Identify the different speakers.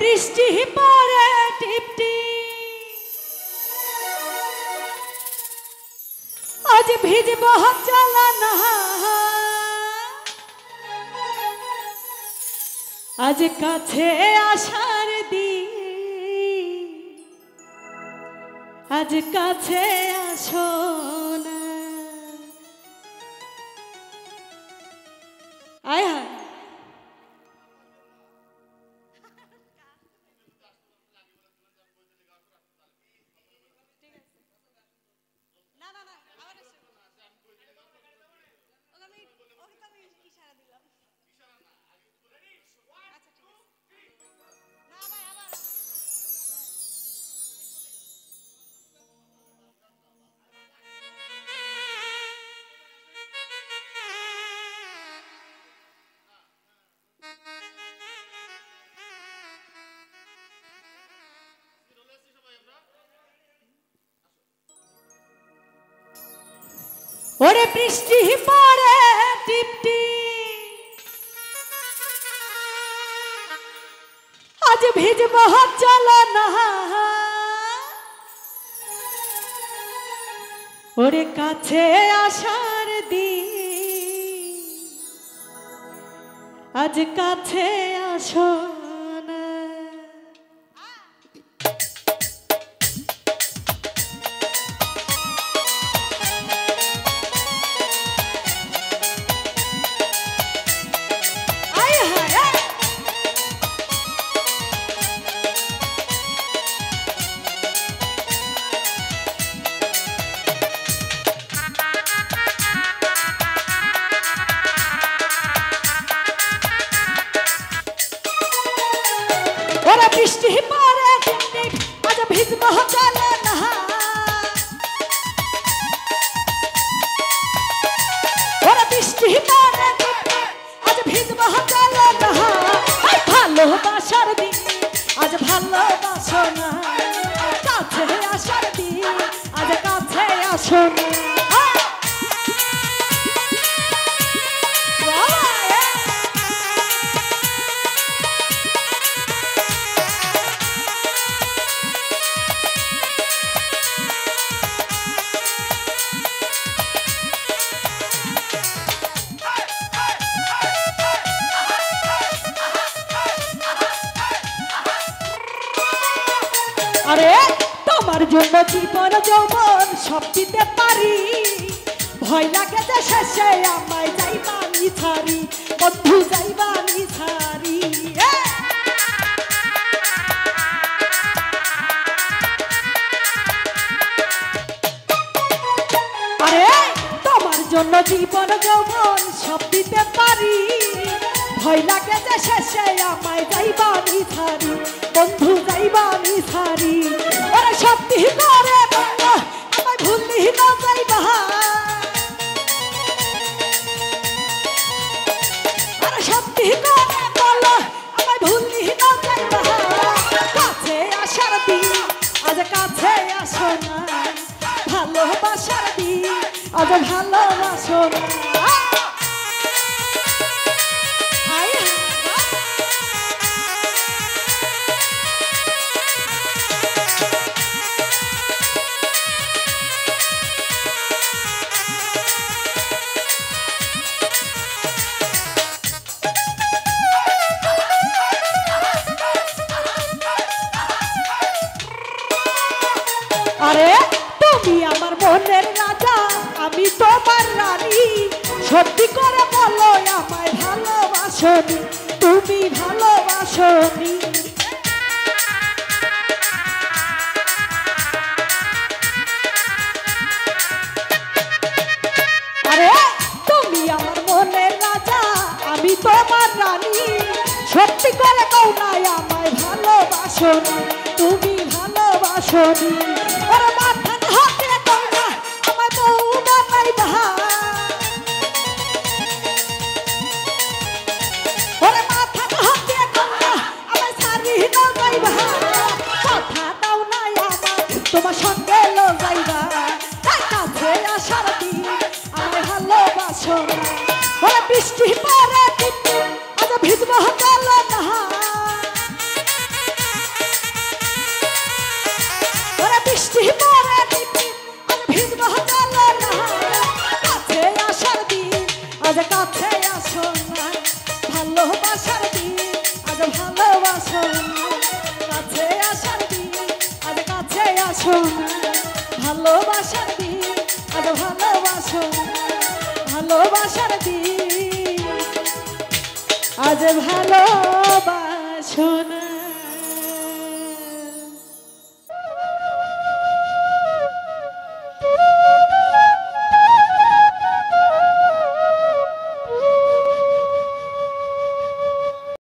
Speaker 1: বৃষ্টি পড়ে টিপটি আজ ভিজব চালানা আজ কাছে আসার দিন আজ কাছে আসো না আয় হায় ওরে বৃষ্টি পড়ে টিপটি আজ ভিজব চালানা ওরে কাছে আসার দিন আজ কাছে আসো না ওরে বৃষ্টি পড়ে আজ ভিজব চালানা ওরে বৃষ্টি পড়ে আজ ভিজব চালানা ভালোবাসার দিন আজ ভালোবাসো না কাছে আসার দিন আজ কাছে আসো না আরে তোমার জন্য জীবন যৌবন সব দিতে পারি ভয় লাগে যে শেষে আমায় যাইবানি ছাড়ি বন্ধু যাইবানি ছাড়ি আরে তোমার জন্য জীবন যৌবন সব দিতে পারি ভয় লাগে যে শেষে আমায় যাইবানি ছাড়ি বন্ধু যাইবানি ছাড়ি ওরে সত্যি করে বলো আমায় ভুললি না যাইবা ওরে সত্যি করে বলো আমায় ভুললি না যাইবা কাছে আসার দিন আজ কাছে আসো না ভালোবাসার দিন আজ ভালোবাসো না আরে তুমি আমার মনের রাজা আমি তোমার রানী সত্যি করে বলো আমায় ভালোবাসোনি তুমি ভালোবাসোনি আরে তুমি আমার মনের রাজা আমি তোমার রানী সত্যি করে কও না আমায় ভালোবাসোনি তুমি ভালোবাসোনি ওরে মাথা হাতে কও না আমায় বউ বানাইবা ওরে মাথা হাতে কও না আমায় ছাড়ি না যাইবা কথা দাও না আমার তোমার সঙ্গে লো যাইবা তাই কাছে আসার দিন আমায় ভালোবাসো না ওরে বৃষ্টি পড়ে আজ ভিজব চালানা ভালোবাসো না ভালোবাসার দিন আজ ভালোবাসো না ভালোবাসার দিন আজ ভালোবাসো না।